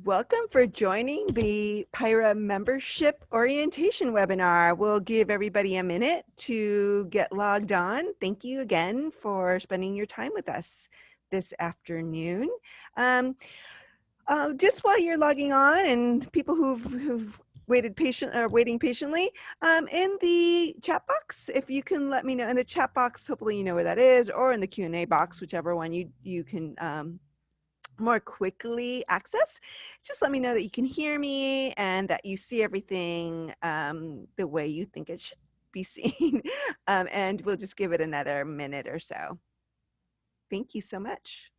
Welcome for joining the PIHRA membership orientation webinar. We'll give everybody a minute to get logged on. Thank you again for spending your time with us this afternoon. Just while you're logging on, and people who've waiting patiently, in the chat box, if you can let me know in the chat box, hopefully you know where that is, or in the Q&A box, whichever one you can more quickly access. Just let me know that you can hear me and that you see everything the way you think it should be seen. And we'll just give it another minute or so. Thank you so much.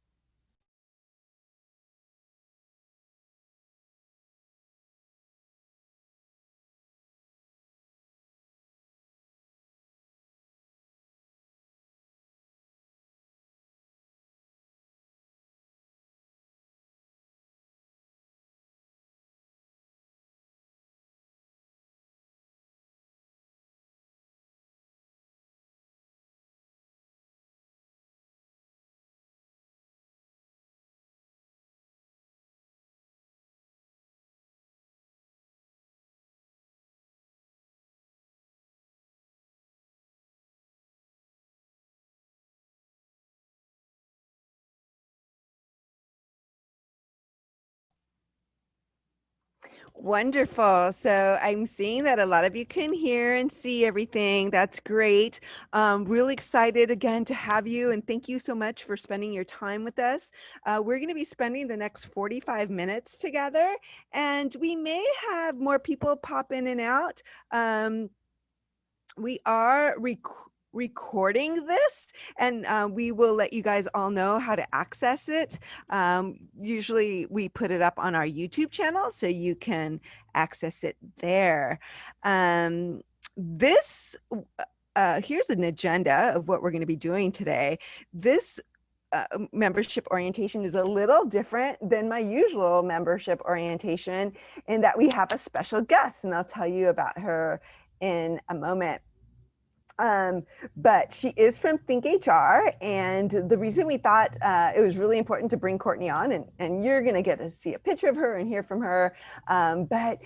Wonderful. So I'm seeing that a lot of you can hear and see everything. That's great. Really excited again to have you, and thank you so much for spending your time with us. We're going to be spending the next 45 minutes together, and we may have more people pop in and out. We are recording this, and we will let you guys all know how to access it. Usually we put it up on our YouTube channel, so you can access it there. Here's an agenda of what we're going to be doing today. This membership orientation is a little different than my usual membership orientation in that we have a special guest, and I'll tell you about her in a moment. But she is from ThinkHR, and the reason we thought it was really important to bring Courtney on, and you're going to get to see a picture of her and hear from her, but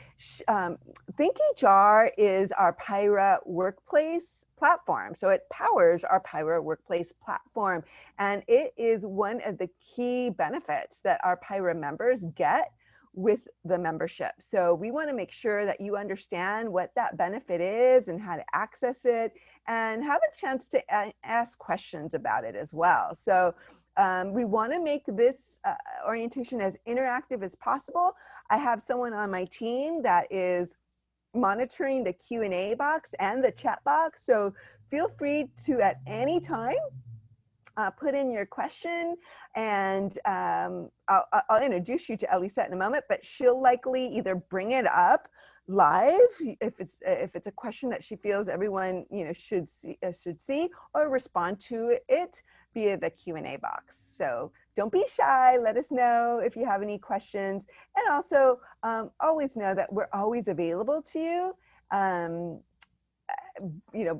ThinkHR is our PIHRA workplace platform. So it powers our PIHRA workplace platform, and it is one of the key benefits that our PIHRA members get with the membership. So we want to make sure that you understand what that benefit is and how to access it, and have a chance to ask questions about it as well. So we want to make this orientation as interactive as possible. I have someone on my team that is monitoring the Q&A box and the chat box. So feel free to, at any time, put in your question, and I'll introduce you to Elisette in a moment, but she'll likely either bring it up live if it's a question that she feels everyone should see, or respond to it via the Q&A box. So don't be shy. Let us know if you have any questions, and also always know that we're always available to you.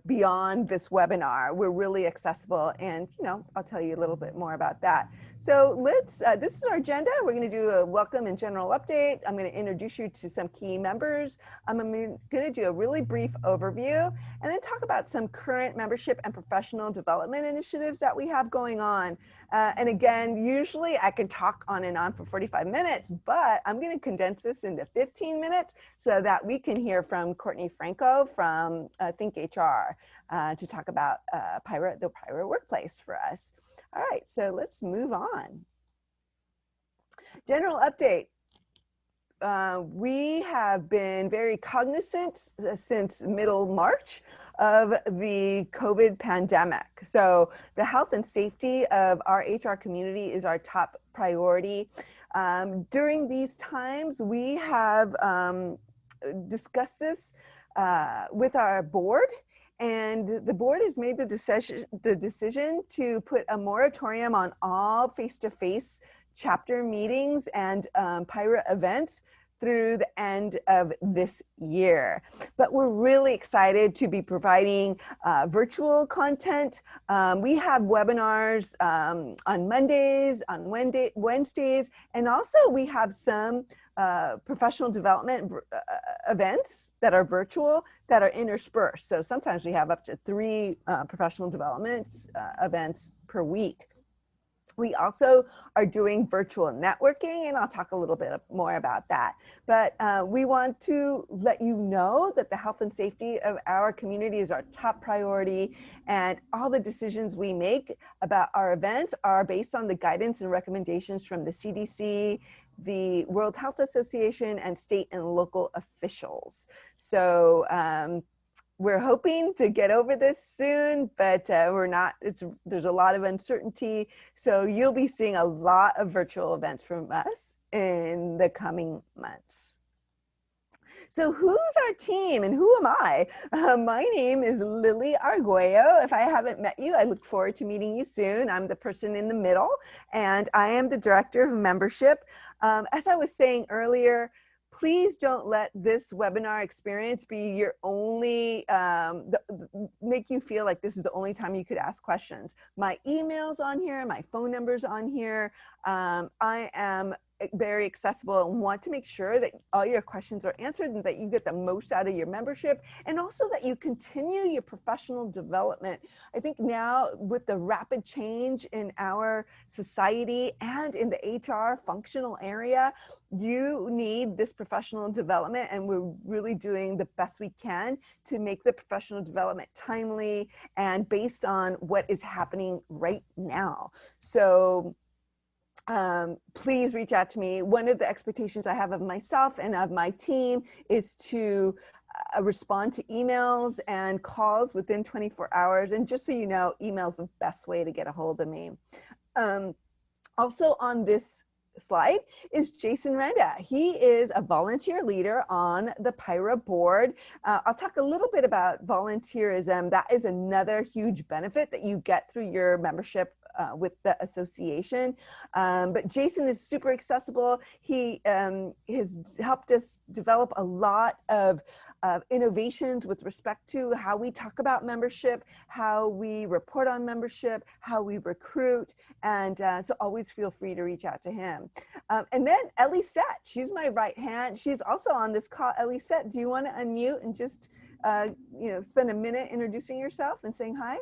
Beyond this webinar, we're really accessible, and I'll tell you a little bit more about that. So let's, this is our agenda. We're going to do a welcome and general update. I'm going to introduce you to some key members. I'm going to do a really brief overview, and then talk about some current membership and professional development initiatives that we have going on. And again, usually I could talk on and on for 45 minutes, but I'm going to condense this into 15 minutes so that we can hear from Courtney Franco from ThinkHR to talk about the PIHRA workplace for us. All right, so let's move on. General update. We have been very cognizant since middle March of the COVID pandemic. So the health and safety of our HR community is our top priority. During these times, we have discussed this with our board, and the board has made the decision to put a moratorium on all face-to-face chapter meetings and PIHRA events through the end of this year. But we're really excited to be providing virtual content. We have webinars on Mondays, on Wednesdays, and also we have some professional development events that are virtual that are interspersed. So sometimes we have up to 3 professional development events per week. We also are doing virtual networking, and I'll talk a little bit more about that. But we want to let you know that the health and safety of our community is our top priority, and all the decisions we make about our events are based on the guidance and recommendations from the CDC, the World Health Association, and state and local officials. So we're hoping to get over this soon, but we're not. There's a lot of uncertainty. So you'll be seeing a lot of virtual events from us in the coming months. So who's our team and who am I? My name is Lily Arguello. If I haven't met you, I look forward to meeting you soon. I'm the person in the middle, and I am the Director of Membership. As I was saying earlier, please don't let this webinar experience be your only, make you feel like this is the only time you could ask questions. My email's on here, my phone number's on here. I am very accessible and want to make sure that all your questions are answered and that you get the most out of your membership, and also that you continue your professional development. I think now with the rapid change in our society and in the HR functional area, you need this professional development, and we're really doing the best we can to make the professional development timely and based on what is happening right now. So please reach out to me. One of the expectations I have of myself and of my team is to respond to emails and calls within 24 hours. And just so you know, email is the best way to get a hold of me. Also on this slide is Jason Renda. He is a volunteer leader on the PIHRA board. I'll talk a little bit about volunteerism. That is another huge benefit that you get through your membership with the association. But Jason is super accessible. He has helped us develop a lot of innovations with respect to how we talk about membership, how we report on membership, how we recruit, and so always feel free to reach out to him. And then Elisette, she's my right hand. She's also on this call. Elisette, do you want to unmute and just spend a minute introducing yourself and saying hi?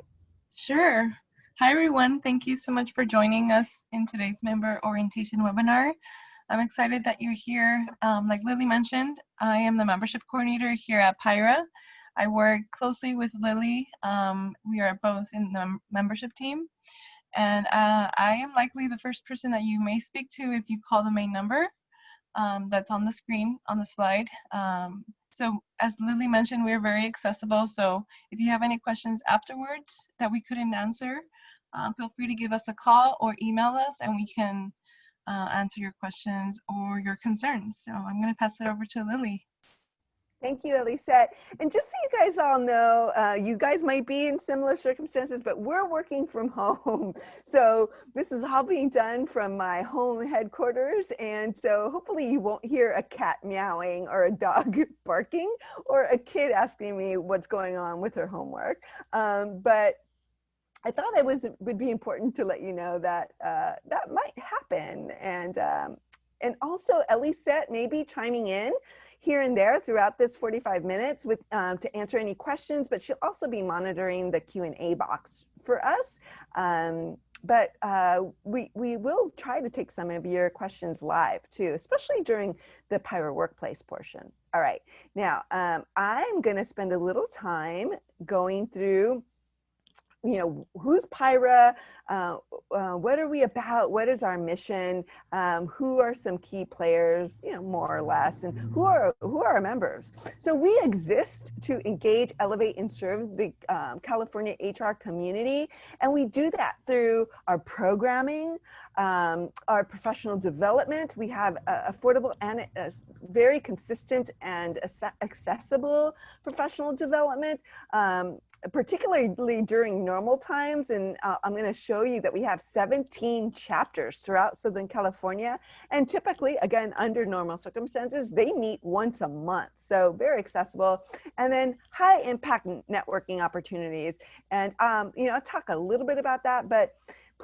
Sure. Hi, everyone. Thank you so much for joining us in today's member orientation webinar. I'm excited that you're here. Like Lily mentioned, I am the membership coordinator here at PIHRA. I work closely with Lily. We are both in the membership team. And I am likely the first person that you may speak to if you call the main number that's on the screen on the slide. So as Lily mentioned, we're very accessible. So if you have any questions afterwards that we couldn't answer, feel free to give us a call or email us, and we can answer your questions or your concerns. So I'm going to pass it over to Lily. Thank you, Elisette. And just so you guys all know, you guys might be in similar circumstances, but we're working from home. So this is all being done from my home headquarters. And so hopefully you won't hear a cat meowing or a dog barking or a kid asking me what's going on with her homework. But I thought it would be important to let you know that that might happen. And also Elisette may be chiming in here and there throughout this 45 minutes with to answer any questions, but she'll also be monitoring the Q&A box for us. But we will try to take some of your questions live too, especially during the PIHRA workplace portion. All right, now I'm gonna spend a little time going through who's PIHRA, what are we about, what is our mission, who are some key players, more or less, and who are our members. So we exist to engage, elevate, and serve the California HR community, and we do that through our programming, our professional development. We have affordable and very consistent and accessible professional development, particularly during normal times. And I'm going to show you that we have 17 chapters throughout Southern California. And typically, again, under normal circumstances, they meet once a month. So very accessible. And then high impact networking opportunities. And, I'll talk a little bit about that, but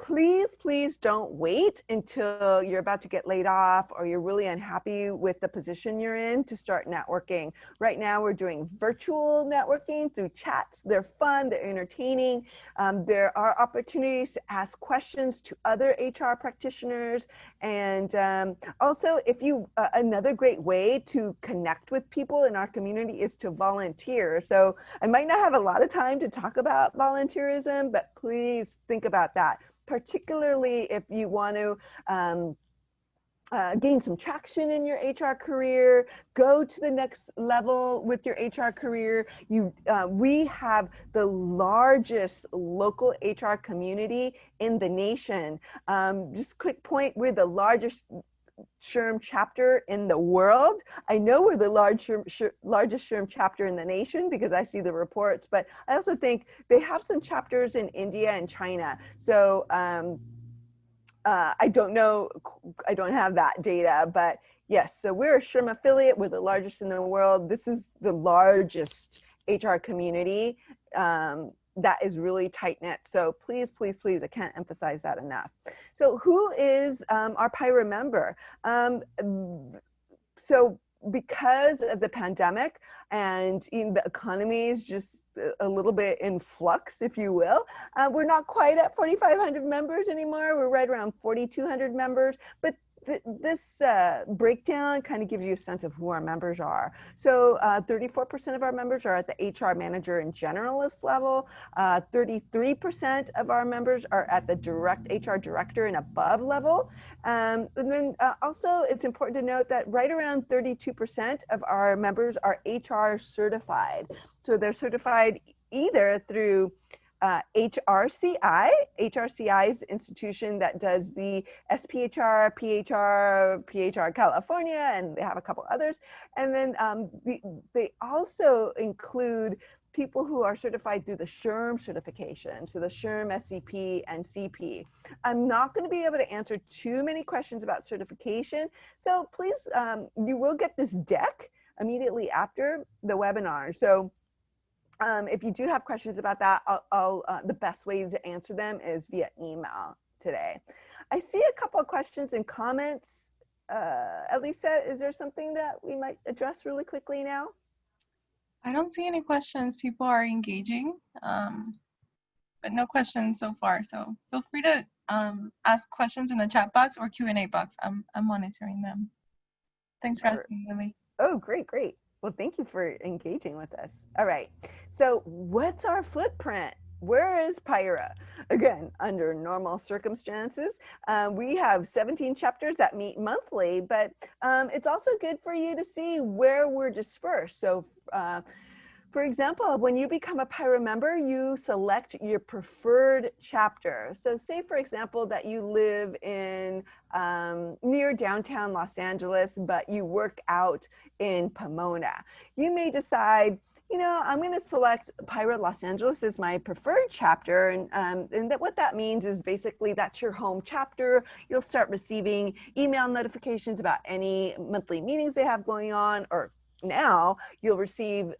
please, please don't wait until you're about to get laid off or you're really unhappy with the position you're in to start networking. Right now, we're doing virtual networking through chats. They're fun, they're entertaining. There are opportunities to ask questions to other HR practitioners. And also, if you, another great way to connect with people in our community is to volunteer. So I might not have a lot of time to talk about volunteerism, but please think about that, particularly if you want to gain some traction in your HR career, go to the next level with your HR career. We have the largest local HR community in the nation. Just quick point, we're the largest SHRM chapter in the world. I know we're the largest SHRM chapter in the nation because I see the reports, but I also think they have some chapters in India and China. So I don't know, I don't have that data, but yes, so we're a SHRM affiliate. We're the largest in the world. This is the largest HR community that is really tight-knit. So please, please, please, I can't emphasize that enough. So who is our PIHRA member? So because of the pandemic and the economy is just a little bit in flux, if you will, we're not quite at 4,500 members anymore. We're right around 4,200 members, but this breakdown kind of gives you a sense of who our members are. So 34% of our members are at the HR manager and generalist level. 33% of our members are at the HR director and above level. And then also it's important to note that right around 32% of our members are HR certified. So they're certified either through HRCI. HRCI is the institution that does the SPHR, PIHRA California, and they have a couple others. And then they also include people who are certified through the SHRM certification, so the SHRM SCP and CP. I'm not going to be able to answer too many questions about certification, so please, you will get this deck immediately after the webinar. So if you do have questions about that, the best way to answer them is via email today. I see a couple of questions and comments. Elisa, is there something that we might address really quickly now? I don't see any questions. People are engaging, but no questions so far. So feel free to ask questions in the chat box or Q&A box. I'm monitoring them. Thanks for asking, Lily. Oh, great, great. Well, thank you for engaging with us. All right, so what's our footprint? Where is PIHRA? Again, under normal circumstances, we have 17 chapters that meet monthly, but it's also good for you to see where we're dispersed. So for example, when you become a PIHRA member, you select your preferred chapter. So say, for example, that you live in near downtown Los Angeles, but you work out in Pomona. You may decide, you know, I'm going to select PIHRA Los Angeles as my preferred chapter. And what that means is basically that's your home chapter. You'll start receiving email notifications about any monthly meetings they have going on, or now you'll receive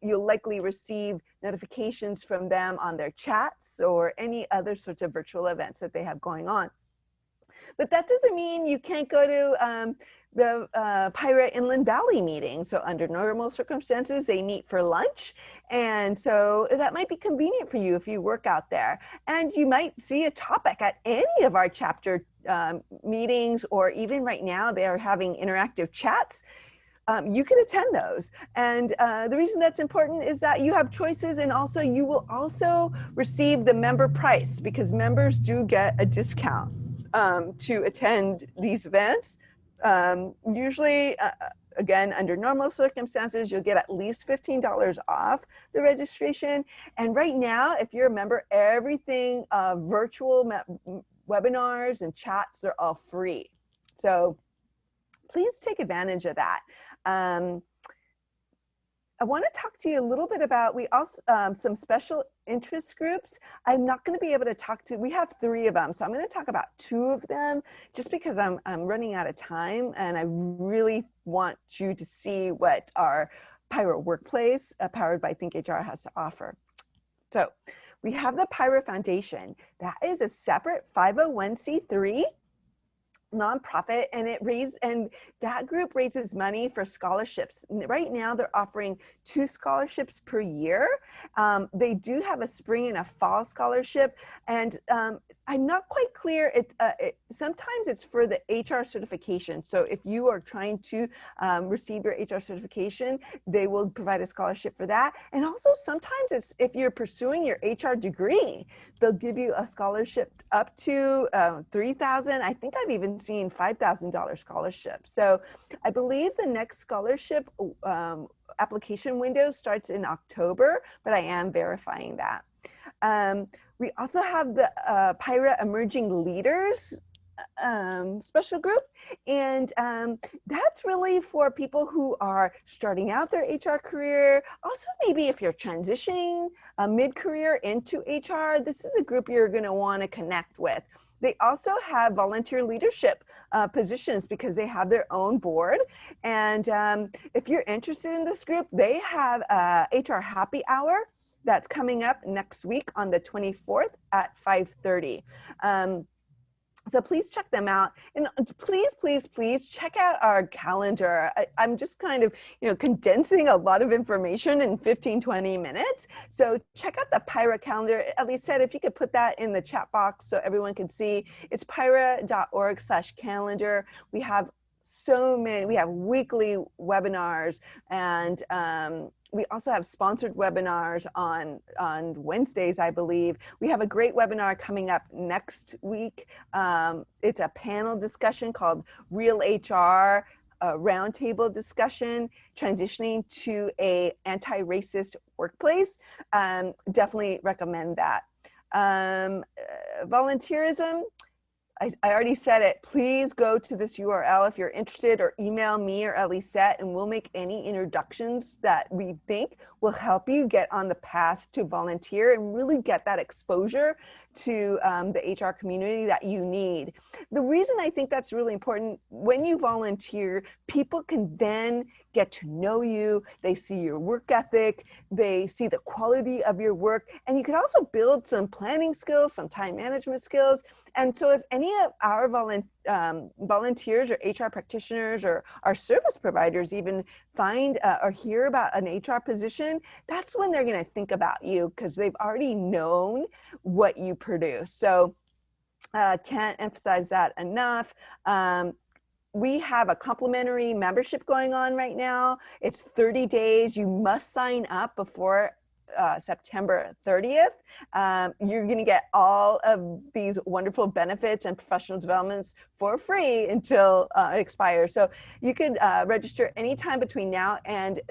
you'll likely receive notifications from them on their chats or any other sorts of virtual events that they have going on. But that doesn't mean you can't go to the PIHRA Inland Valley meeting. So under normal circumstances, they meet for lunch. And so that might be convenient for you if you work out there. And you might see a topic at any of our chapter meetings, or even right now, they are having interactive chats. You can attend those. And the reason that's important is that you have choices, and also you will also receive the member price, because members do get a discount to attend these events. Usually, again, under normal circumstances, you'll get at least $15 off the registration. And right now, if you're a member, everything virtual webinars and chats are all free. So please take advantage of that. I want to talk to you a little bit about, we also, some special interest groups. I'm not going to be able to talk to, we have 3 of them, so I'm going to talk about 2 of them just because I'm running out of time, and I really want you to see what our PIHRA Workplace, powered by ThinkHR, has to offer. So We have the PIHRA Foundation. That is a separate 501c3 nonprofit, and that group raises money for scholarships. Right now they're offering 2 scholarships per year. They do have a spring and a fall scholarship, and I'm not quite clear. Sometimes it's for the HR certification. So if you are trying to receive your HR certification, they will provide a scholarship for that. And also sometimes it's if you're pursuing your HR degree, they'll give you a scholarship up to $3,000. I think I've even seen $5,000 scholarship. So I believe the next scholarship application window starts in October, but I am verifying that. We also have the PIHRA Emerging Leaders special group, and that's really for people who are starting out their HR career. Also, maybe if you're transitioning mid-career into HR, this is a group you're going to want to connect with. They also have volunteer leadership positions because they have their own board. And if you're interested in this group, they have a HR Happy Hour that's coming up next week on the 24th at 5:30. So please check them out, and please check out our calendar. I'm just kind of, condensing a lot of information in 15-20 minutes. So check out the PIHRA calendar. Elise said if you could put that in the chat box so everyone can see. It's pihra.org/calendar. We have weekly webinars, and we also have sponsored webinars on Wednesdays, I believe. We have a great webinar coming up next week. It's a panel discussion called Real HR, roundtable discussion, transitioning to a anti-racist workplace. Definitely recommend that. Volunteerism. I already said it. Please go to this URL if you're interested, or email me or Elisette, and we'll make any introductions that we think will help you get on the path to volunteer and really get that exposure to the HR community that you need. The reason I think that's really important, when you volunteer, people can then get to know you. They see your work ethic, they see the quality of your work, and you can also build some planning skills, some time management skills. And so if any of our volunteers or HR practitioners or our service providers even find or hear about an HR position, that's when they're going to think about you, because they've already known what you produce. So can't emphasize that enough. We have a complimentary membership going on right now. It's 30 days. You must sign up before September 30th. You're going to get all of these wonderful benefits and professional developments for free until it expires. So you can register anytime between now and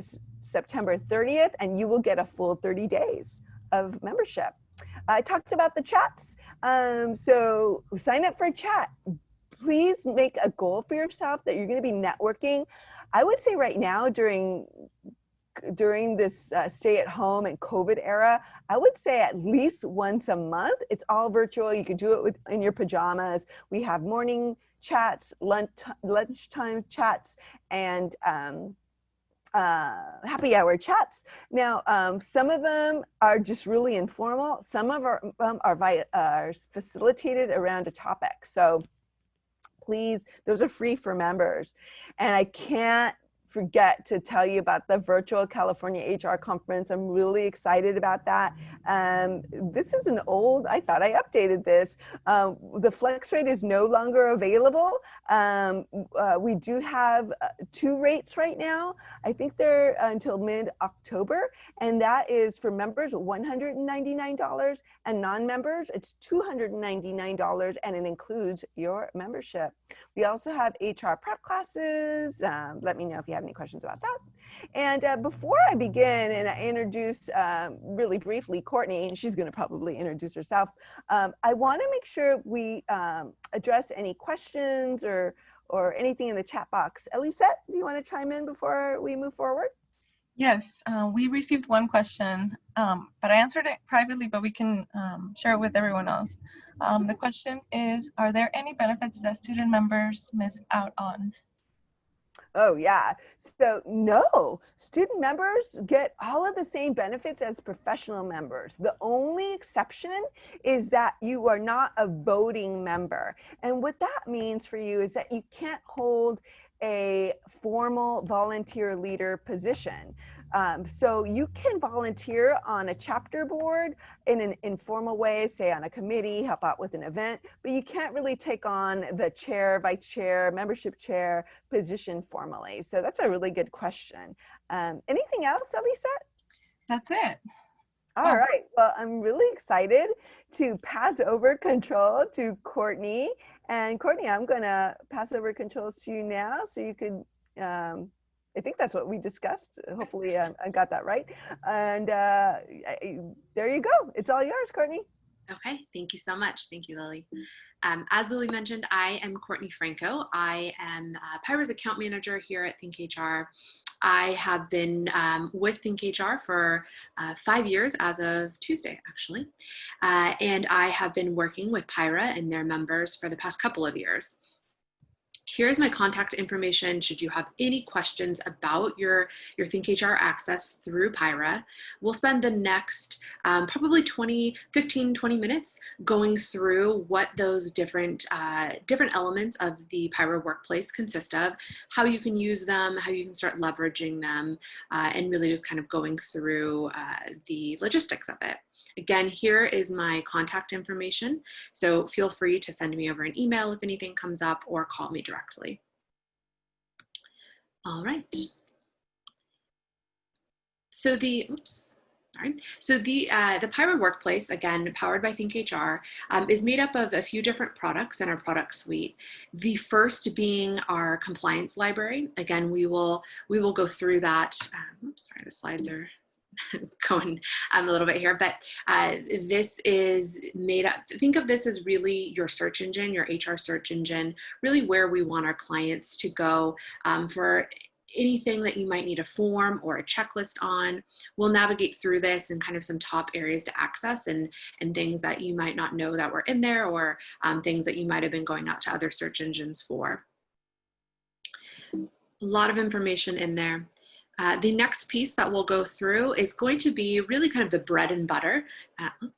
September 30th, and you will get a full 30 days of membership. I talked about the chats. So sign up for a chat. Please make a goal for yourself that you're going to be networking. I would say right now during this stay at home and COVID era, I would say at least once a month. It's all virtual. You could do it in your pajamas. We have morning chats, lunchtime chats, and happy hour chats. Now, some of them are just really informal. Some of them are facilitated around a topic. So please, those are free for members. And I can't forget to tell you about the virtual California HR conference. I'm really excited about that. This is an old, I thought I updated this. The flex rate is no longer available. We do have 2 rates right now. I think they're until mid-October, and that is for members $199, and non-members it's $299, and it includes your membership. We also have HR prep classes. Let me know if you have any questions about that. And before I begin and I introduce really briefly Courtney, and she's going to probably introduce herself, I want to make sure we address any questions or anything in the chat box. Elisette, do you want to chime in before we move forward? Yes, we received one question, but I answered it privately, but we can share it with everyone else. The question is, are there any benefits that student members miss out on? Oh, yeah. So, no, student members get all of the same benefits as professional members. The only exception is that you are not a voting member. And what that means for you is that you can't hold a formal volunteer leader position. So you can volunteer on a chapter board in an informal way, say on a committee, help out with an event, but you can't really take on the chair, vice chair, membership chair position formally. So that's a really good question. Anything else, Elisa? That's it. All right. Well, I'm really excited to pass over control to Courtney. And Courtney, I'm going to pass over controls to you now so you could, I think that's what we discussed. Hopefully I got that right. And there you go. It's all yours, Courtney. Okay, thank you so much. Thank you, Lily. As Lily mentioned, I am Courtney Franco. I am PIHRA's account manager here at ThinkHR. I have been with ThinkHR for 5 years as of Tuesday, actually. And I have been working with PIHRA and their members for the past couple of years. Here's my contact information should you have any questions about your ThinkHR access through PIHRA. We'll spend the next probably 15, 20 minutes going through what those different elements of the PIHRA workplace consist of, how you can use them, how you can start leveraging them, and really just kind of going through the logistics of it. Again, here is my contact information, so feel free to send me over an email if anything comes up or call me directly. All right. So the PIHRA workplace, again, powered by ThinkHR, is made up of a few different products in our product suite. The first being our compliance library. Again, we will go through that. Sorry, the slides are going a little bit here, but this is made up, think of this as really your search engine, your HR search engine, really where we want our clients to go for anything that you might need a form or a checklist on. We'll navigate through this and kind of some top areas to access and things that you might not know that were in there, or things that you might have been going out to other search engines for. A lot of information in there. The next piece that we'll go through is going to be really kind of the bread and butter.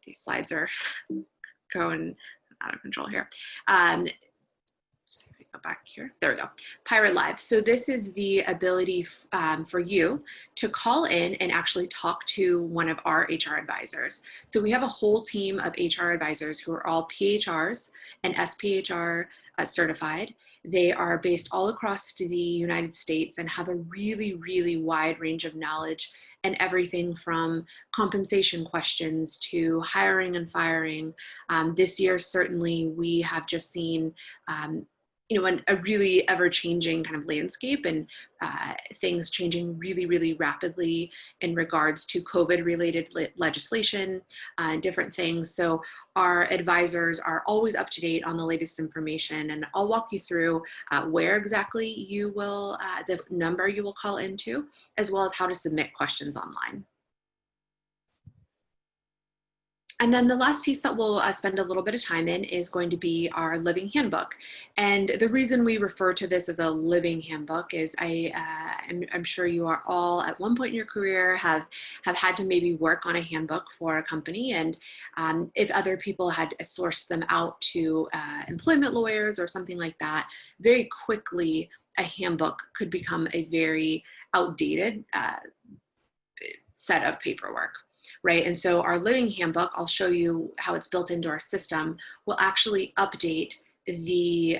These slides are going out of control here. See if we go back here. There we go. PIHRA Live. So this is the ability for you to call in and actually talk to one of our HR advisors. So we have a whole team of HR advisors who are all PHRs and SPHR certified. They are based all across the United States and have a really, really wide range of knowledge and everything from compensation questions to hiring and firing. This year, certainly, we have just seen a really ever-changing kind of landscape and things changing really, really rapidly in regards to COVID-related legislation and different things. So our advisors are always up to date on the latest information, and I'll walk you through where exactly you will, the number you will call into, as well as how to submit questions online. And then the last piece that we'll spend a little bit of time in is going to be our living handbook. And the reason we refer to this as a living handbook is I'm sure you are all at one point in your career have had to maybe work on a handbook for a company. And if other people had sourced them out to employment lawyers or something like that, very quickly a handbook could become a very outdated set of paperwork. Right, and so our living handbook, I'll show you how it's built into our system, will actually update the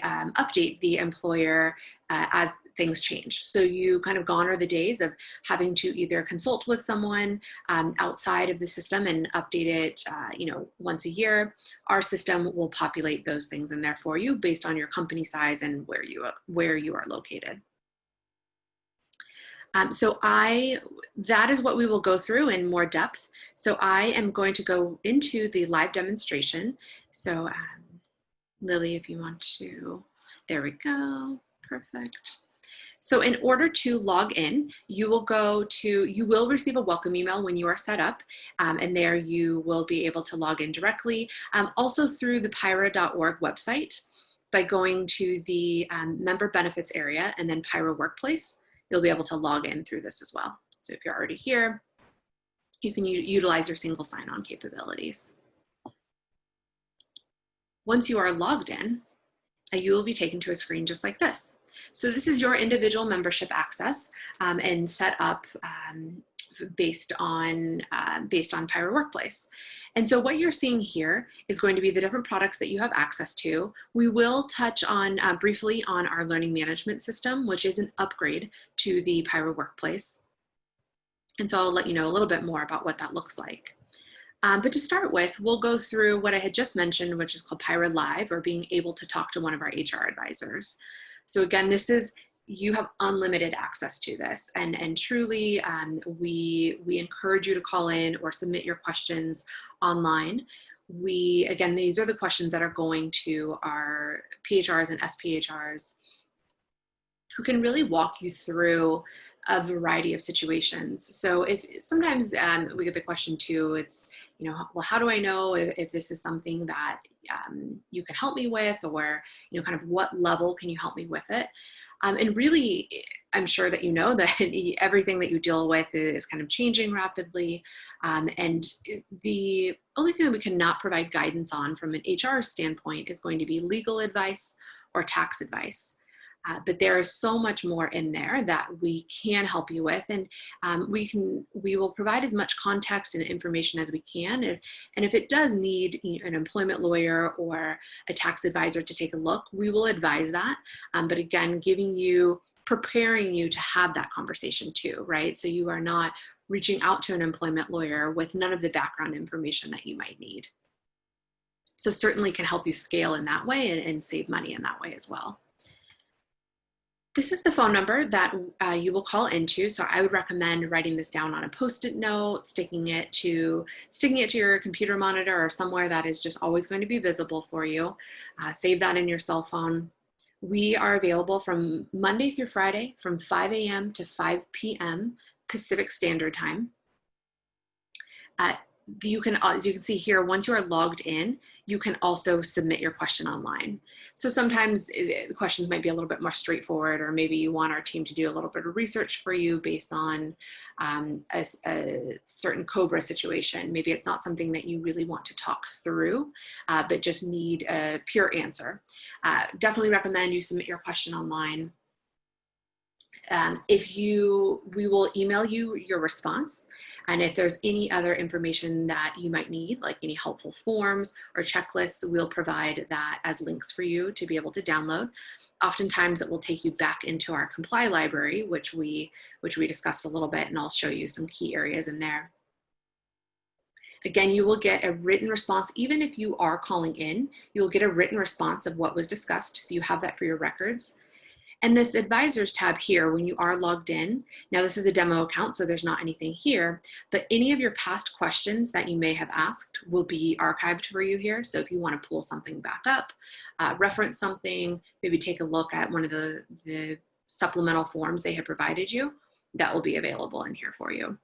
employer as things change. So you kind of gone are the days of having to either consult with someone outside of the system and update it, once a year. Our system will populate those things in there for you based on your company size and where you are located. That is what we will go through in more depth. So I am going to go into the live demonstration. So Lily, if you want to, there we go, perfect. So in order to log in, you will receive a welcome email when you are set up, and there you will be able to log in directly. Also through the PIHRA.org website. by going to the member benefits area and then PIHRA Workplace. You'll be able to log in through this as well. So if you're already here, you can utilize your single sign-on capabilities. Once you are logged in, you will be taken to a screen just like this. So this is your individual membership access and set up based on PIHRA Workplace. And so what you're seeing here is going to be the different products that you have access to. We will touch on briefly on our learning management system, which is an upgrade to the PIHRA Workplace. And so I'll let you know a little bit more about what that looks like. But to start with, we'll go through what I had just mentioned, which is called PIHRA Live, or being able to talk to one of our HR advisors. So again, this is, you have unlimited access to this, and truly we encourage you to call in or submit your questions online. Again, these are the questions that are going to our PHRs and SPHRs, who can really walk you through a variety of situations. So if sometimes we get the question too, it's, you know, well, how do I know if this is something that you can help me with, or, you know, kind of what level can you help me with it? And really, I'm sure that you know that everything that you deal with is kind of changing rapidly. And the only thing that we cannot provide guidance on from an HR standpoint is going to be legal advice or tax advice. But there is so much more in there that we can help you with, and we will provide as much context and information as we can. And if it does need an employment lawyer or a tax advisor to take a look, we will advise that. But again, preparing you to have that conversation too, right? So you are not reaching out to an employment lawyer with none of the background information that you might need. So certainly can help you scale in that way and save money in that way as well. This is the phone number that you will call into. So I would recommend writing this down on a Post-it note, sticking it to your computer monitor or somewhere that is just always going to be visible for you. Save that in your cell phone. We are available from Monday through Friday from 5 a.m. to 5 p.m. Pacific Standard Time. You can, as you can see here, once you are logged in, you can also submit your question online. So sometimes the questions might be a little bit more straightforward, or maybe you want our team to do a little bit of research for you based on a certain COBRA situation. Maybe it's not something that you really want to talk through, but just need a pure answer. Definitely recommend you submit your question online. We will email you your response. And if there's any other information that you might need, like any helpful forms or checklists, we'll provide that as links for you to be able to download. Oftentimes it will take you back into our Comply library, which we discussed a little bit, and I'll show you some key areas in there. Again, you will get a written response. Even if you are calling in, you'll get a written response of what was discussed, so you have that for your records. And this advisors tab here, when you are logged in, now this is a demo account, so there's not anything here, but any of your past questions that you may have asked will be archived for you here. So if you want to pull something back up, reference something, maybe take a look at one of the supplemental forms they have provided you, that will be available in here for you.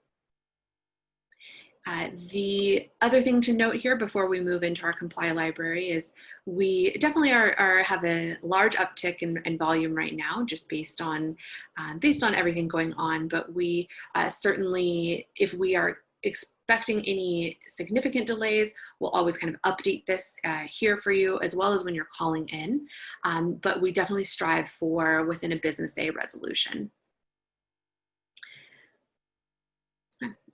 The other thing to note here before we move into our Comply library is we definitely have a large uptick in volume right now, just based on everything going on. But we certainly, if we are expecting any significant delays, we'll always kind of update this here for you, as well as when you're calling in. But we definitely strive for within a business day resolution.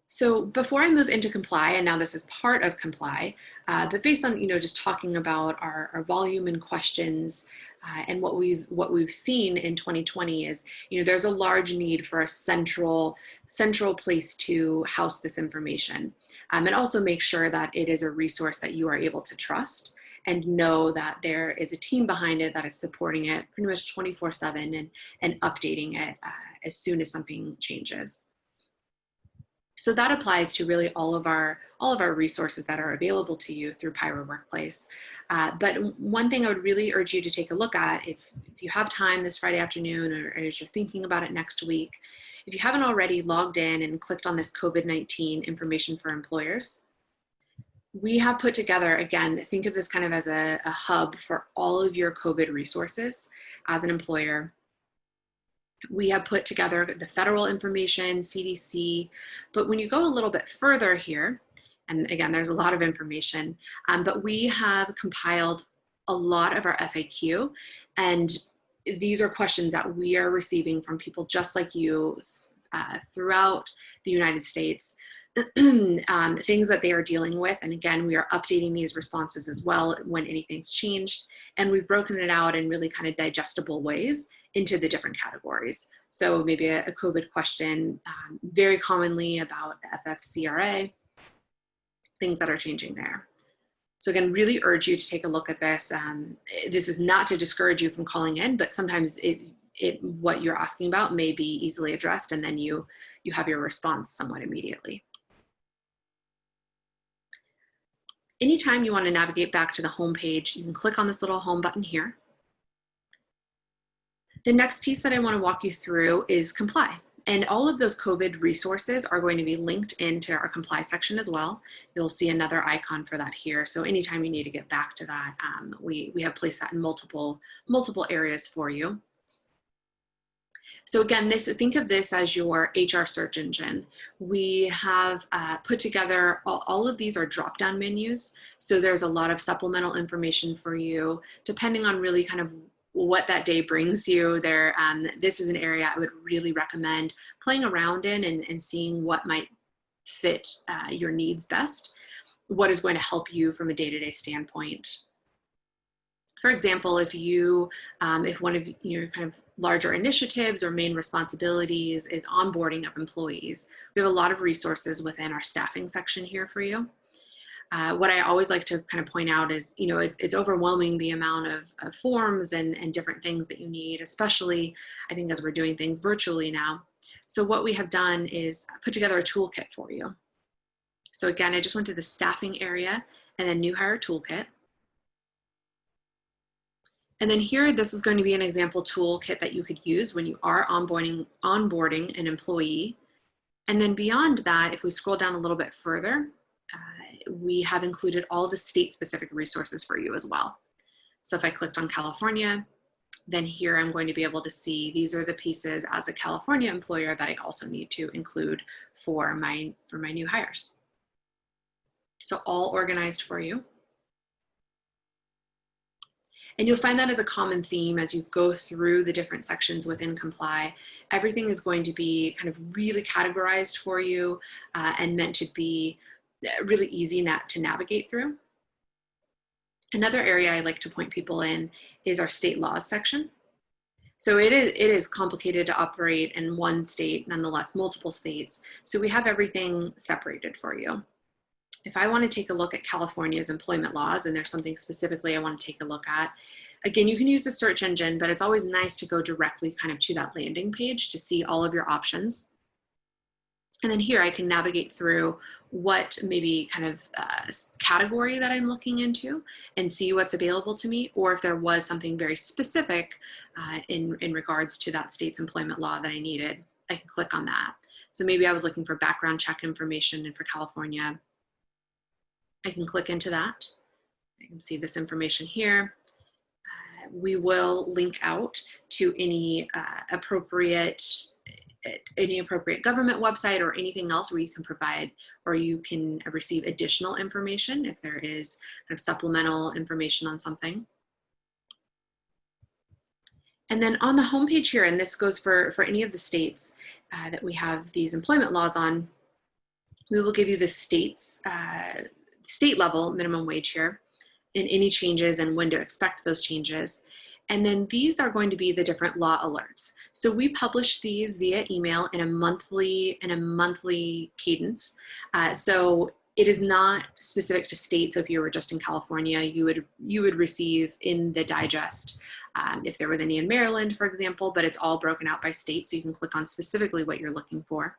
So before I move into Comply, and now this is part of Comply, but based on just talking about our volume and questions and what we've seen in 2020 is there's a large need for a central place to house this information, and also make sure that it is a resource that you are able to trust and know that there is a team behind it that is supporting it pretty much 24/7 and updating it as soon as something changes. So that applies to really all of our resources that are available to you through PIHRA Workplace. But one thing I would really urge you to take a look at, if you have time this Friday afternoon, or as you're thinking about it next week, if you haven't already logged in and clicked on this COVID-19 information for employers, we have put together, again, think of this kind of as a hub for all of your COVID resources as an employer. We have put together the federal information, CDC, but when you go a little bit further here, and again, there's a lot of information, but we have compiled a lot of our FAQ, and these are questions that we are receiving from people just like you throughout the United States, things that they are dealing with. And again, we are updating these responses as well when anything's changed, and we've broken it out in really kind of digestible ways into the different categories. So maybe a COVID question, very commonly about the FFCRA, things that are changing there. So again, really urge you to take a look at this. This is not to discourage you from calling in, but sometimes what you're asking about may be easily addressed, and then you have your response somewhat immediately. Anytime you want to navigate back to the home page, you can click on this little home button here. The next piece that I want to walk you through is Comply. And all of those COVID resources are going to be linked into our Comply section as well. You'll see another icon for that here. So anytime you need to get back to that, we have placed that in multiple areas for you. So again, think of this as your HR search engine. We have put together, all of these are drop-down menus. So there's a lot of supplemental information for you, depending on really kind of what that day brings you there. This is an area I would really recommend playing around in and seeing what might fit your needs best, what is going to help you from a day-to-day standpoint. For example, if one of your kind of larger initiatives or main responsibilities is onboarding of employees, we have a lot of resources within our staffing section here for you. What I always like to kind of point out is, it's overwhelming the amount of forms and different things that you need, especially I think as we're doing things virtually now. So what we have done is put together a toolkit for you. So again, I just went to the staffing area and then new hire toolkit. And then here, this is going to be an example toolkit that you could use when you are onboarding an employee. And then beyond that, if we scroll down a little bit further, we have included all the state-specific resources for you as well. So if I clicked on California, then here I'm going to be able to see these are the pieces as a California employer that I also need to include for my new hires. So all organized for you. And you'll find that as a common theme as you go through the different sections within Comply. Everything is going to be kind of really categorized for you and meant to be really easy to navigate through. Another area I like to point people in is our state laws section. So it is complicated to operate in one state, nonetheless multiple states. So we have everything separated for you. If I want to take a look at California's employment laws, and there's something specifically I want to take a look at, again, you can use the search engine, but it's always nice to go directly kind of to that landing page to see all of your options. And then here I can navigate through what maybe kind of category that I'm looking into and see what's available to me, or if there was something very specific in regards to that state's employment law that I needed, I can click on that. So maybe I was looking for background check information, and for California, I can click into that. I can see this information here. We will link out to any appropriate government website or anything else where you can provide or you can receive additional information if there is kind of supplemental information on something. And then on the homepage here, and this goes for any of the states that we have these employment laws on, we will give you the state's state level minimum wage here and any changes and when to expect those changes. And then these are going to be the different law alerts. So we publish these via email in a monthly cadence. So it is not specific to states. So if you were just in California, you would receive in the digest if there was any in Maryland, for example, but it's all broken out by state. So you can click on specifically what you're looking for.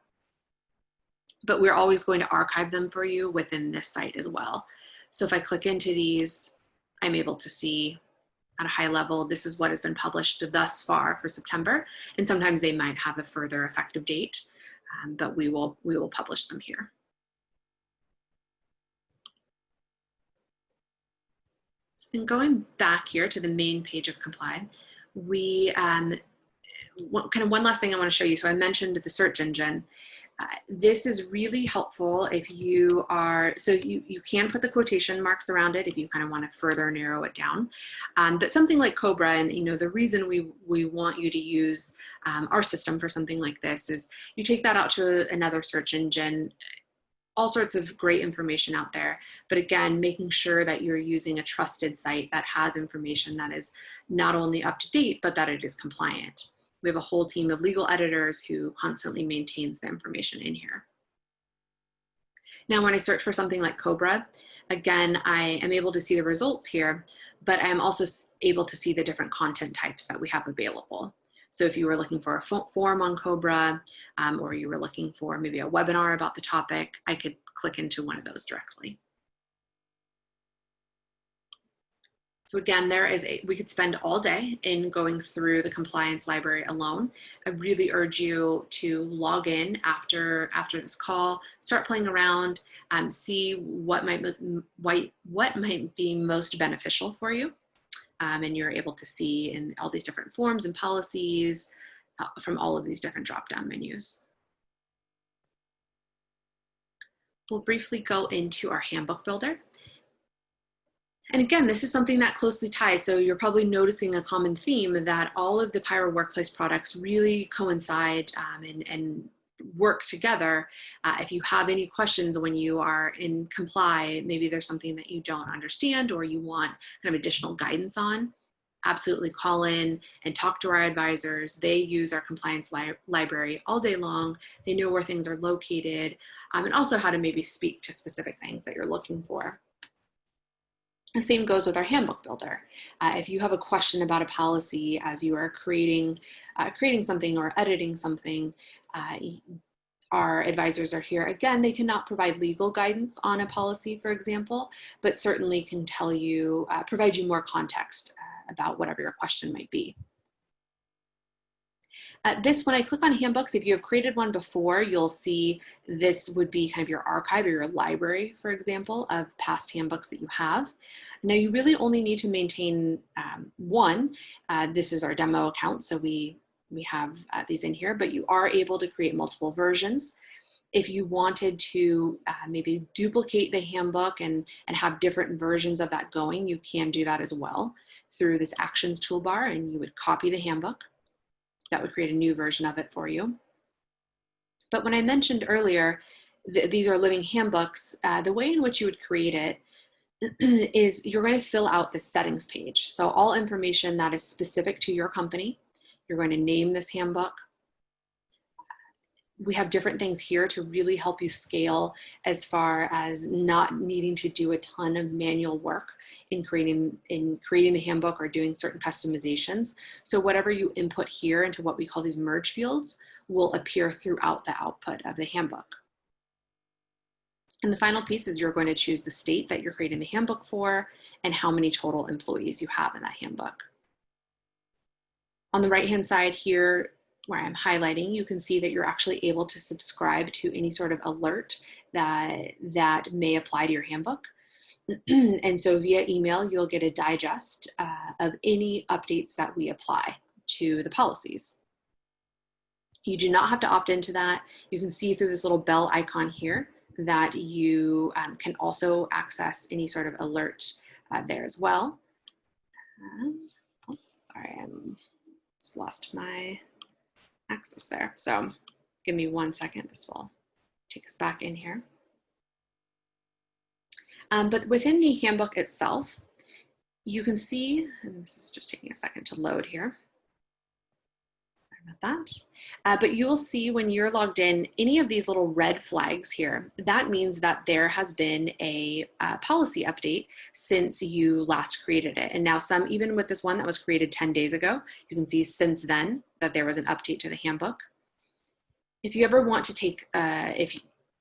But we're always going to archive them for you within this site as well. So if I click into these, I'm able to see at a high level, this is what has been published thus far for September. And sometimes they might have a further effective date, but we will publish them here. And going back here to the main page of Comply, we kind of one last thing I want to show you. So I mentioned the search engine. This is really helpful if you are, so you can put the quotation marks around it if you kind of want to further narrow it down. But something like Cobra, and the reason we want you to use our system for something like this is you take that out to another search engine, all sorts of great information out there. But again, making sure that you're using a trusted site that has information that is not only up to date, but that it is compliant. We have a whole team of legal editors who constantly maintains the information in here. Now, when I search for something like Cobra, again, I am able to see the results here, but I am also able to see the different content types that we have available. So if you were looking for a form on Cobra, or you were looking for maybe a webinar about the topic, I could click into one of those directly. So again, we could spend all day in going through the compliance library alone. I really urge you to log in after this call, start playing around, see what might be most beneficial for you. And you're able to see in all these different forms and policies from all of these different drop-down menus. We'll briefly go into our handbook builder. And again, this is something that closely ties. So you're probably noticing a common theme that all of the PIHRA workplace products really coincide and work together. If you have any questions when you are in Comply, maybe there's something that you don't understand or you want kind of additional guidance on, absolutely call in and talk to our advisors. They use our compliance library all day long. They know where things are located, and also how to maybe speak to specific things that you're looking for. The same goes with our handbook builder. If you have a question about a policy as you are creating something or editing something, our advisors are here. Again, they cannot provide legal guidance on a policy, for example, but certainly can tell you, provide you more context about whatever your question might be. When I click on handbooks, if you have created one before, you'll see this would be kind of your archive or your library, for example, of past handbooks that you have. Now you really only need to maintain one. This is our demo account, so we have these in here, but you are able to create multiple versions. If you wanted to maybe duplicate the handbook and have different versions of that going, you can do that as well through this actions toolbar, and you would copy the handbook. That would create a new version of it for you. But when I mentioned earlier, these are living handbooks, the way in which you would create it is you're going to fill out the settings page. So all information that is specific to your company, you're going to name this handbook. We have different things here to really help you scale as far as not needing to do a ton of manual work in creating the handbook or doing certain customizations. So whatever you input here into what we call these merge fields will appear throughout the output of the handbook. And the final piece is you're going to choose the state that you're creating the handbook for and how many total employees you have in that handbook. On the right-hand side here, where I'm highlighting, you can see that you're actually able to subscribe to any sort of alert that may apply to your handbook. And so via email, you'll get a digest of any updates that we apply to the policies. You do not have to opt into that. You can see through this little bell icon here that you can also access any sort of alert there as well. Sorry, I just lost my access there. So give me 1 second. This will take us back in here. But within the handbook itself, you can see, and this is just taking a second to load here. Sorry about that. But you'll see when you're logged in, any of these little red flags here, that means that there has been a policy update since you last created it. And now even with this one that was created 10 days ago, you can see since then that there was an update to the handbook. If you ever want to take,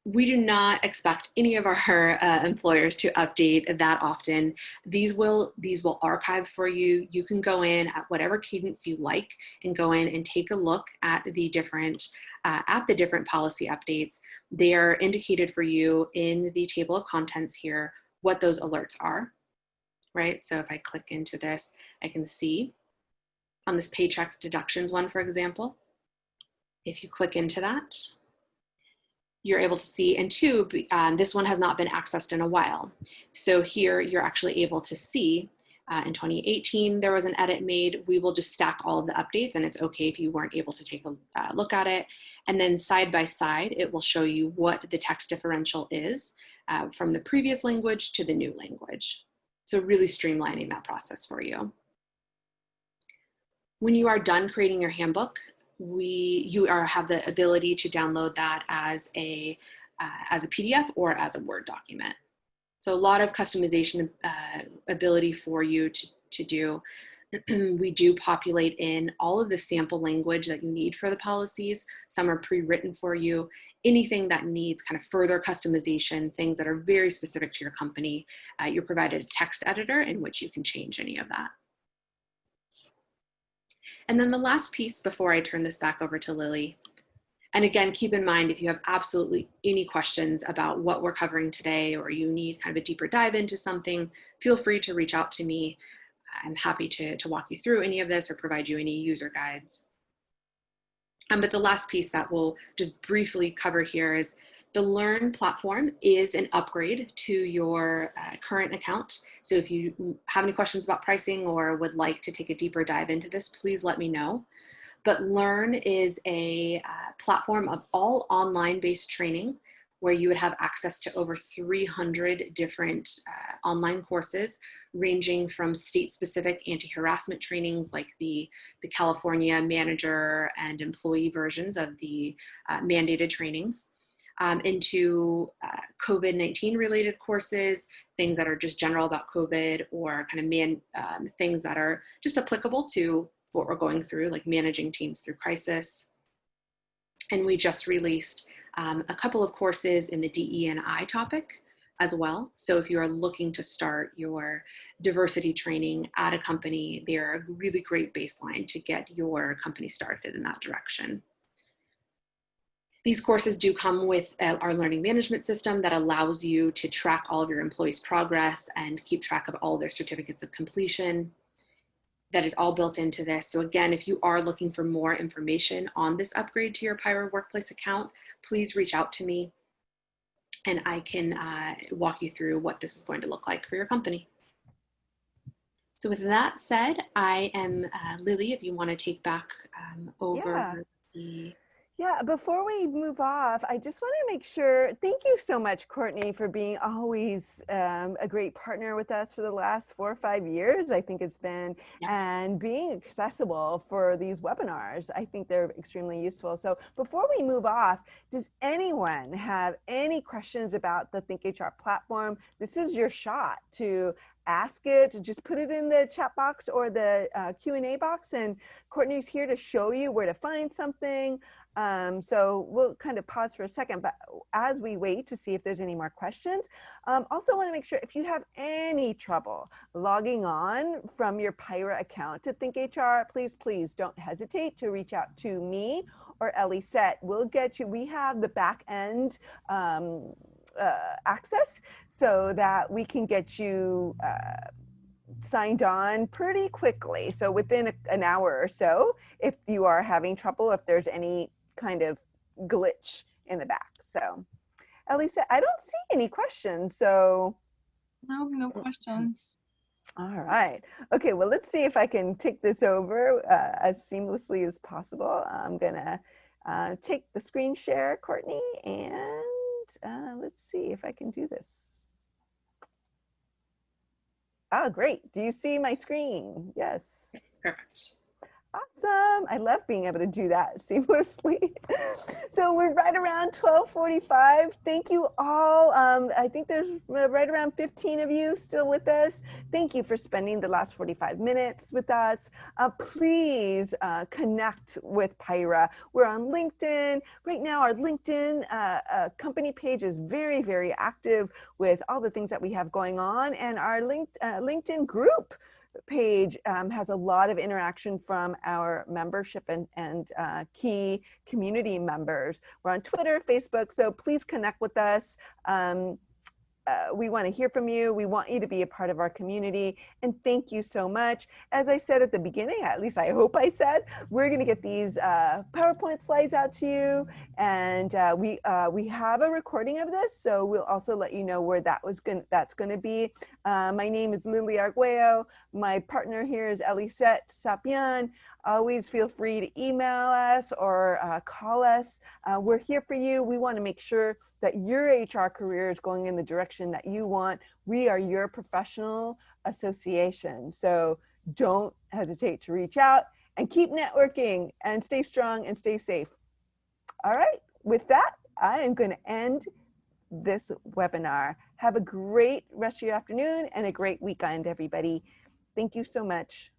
we do not expect any of our employers to update that often. These will archive for you. You can go in at whatever cadence you like and go in and take a look at the different policy updates. They are indicated for you in the table of contents here, what those alerts are. right? So if I click into this, I can see on this paycheck deductions one, for example, if you click into that, you're able to see, and two, this one has not been accessed in a while. So here you're actually able to see in 2018, there was an edit made. We will just stack all of the updates, and it's okay if you weren't able to take a look at it. And then side by side, it will show you what the text differential is from the previous language to the new language. So really streamlining that process for you. When you are done creating your handbook, you have the ability to download that as a PDF or as a Word document. So a lot of customization ability for you to do. We do populate in all of the sample language that you need for the policies. Some are pre-written for you. Anything that needs kind of further customization, things that are very specific to your company, you're provided a text editor in which you can change any of that. And then the last piece before I turn this back over to Lily, and again, keep in mind, if you have absolutely any questions about what we're covering today, or you need kind of a deeper dive into something, feel free to reach out to me. I'm happy to walk you through any of this or provide you any user guides. But the last piece that we'll just briefly cover here is the Learn platform is an upgrade to your current account. So if you have any questions about pricing or would like to take a deeper dive into this, please let me know. But Learn is a platform of all online-based training where you would have access to over 300 different online courses, ranging from state-specific anti-harassment trainings like the California manager and employee versions of the mandated trainings, into COVID-19 related courses, things that are just general about COVID, or kind of things that are just applicable to what we're going through, like managing teams through crisis. And we just released a couple of courses in the DE&I topic as well. So if you are looking to start your diversity training at a company, they're a really great baseline to get your company started in that direction. These courses do come with our learning management system that allows you to track all of your employees' progress and keep track of all their certificates of completion. That is all built into this. So again, if you are looking for more information on this upgrade to your PIHRA Workplace account, please reach out to me and I can walk you through what this is going to look like for your company. So with that said, I am Lily, if you want to take back over the... Yeah, before we move off, I just want to make sure, thank you so much, Courtney, for being always a great partner with us for the last 4 or 5 years, I think it's been, and being accessible for these webinars. I think they're extremely useful. So before we move off, does anyone have any questions about the ThinkHR platform? This is your shot to ask it, just put it in the chat box or the Q&A box, and Courtney's here to show you where to find something. So we'll kind of pause for a second, but as we wait to see if there's any more questions, also want to make sure if you have any trouble logging on from your PIHRA account to ThinkHR, please don't hesitate to reach out to me or Ellie Set. We'll get you, we have the back end access so that we can get you signed on pretty quickly. So within an hour or so, if you are having trouble, if there's any kind of glitch in the back. So Ellie said, I don't see any questions. So no questions. All right. Okay, well, let's see if I can take this over as seamlessly as possible. I'm gonna take the screen share, Courtney, and let's see if I can do this. Oh, great. Do you see my screen? Yes. Perfect. Awesome. I love being able to do that seamlessly. So we're right around 12:45. Thank you all. I think there's right around 15 of you still with us. Thank you for spending the last 45 minutes with us. Please connect with PIHRA. We're on LinkedIn. Right now, our LinkedIn company page is very, very active with all the things that we have going on. And our LinkedIn group page has a lot of interaction from our membership and key community members. We're on Twitter, Facebook, so please connect with us. we want to hear from you. We want you to be a part of our community. And thank you so much. As I said at the beginning, at least I hope I said, we're going to get these PowerPoint slides out to you. And we have a recording of this, so we'll also let you know where that's going to be. My name is Lily Arguello. My partner here is Elisette Sapian. Always feel free to email us or call us. We're here for you. We want to make sure that your HR career is going in the direction that you want. We are your professional association. So don't hesitate to reach out and keep networking and stay strong and stay safe. All right, with that, I am going to end this webinar. Have a great rest of your afternoon and a great weekend, everybody. Thank you so much.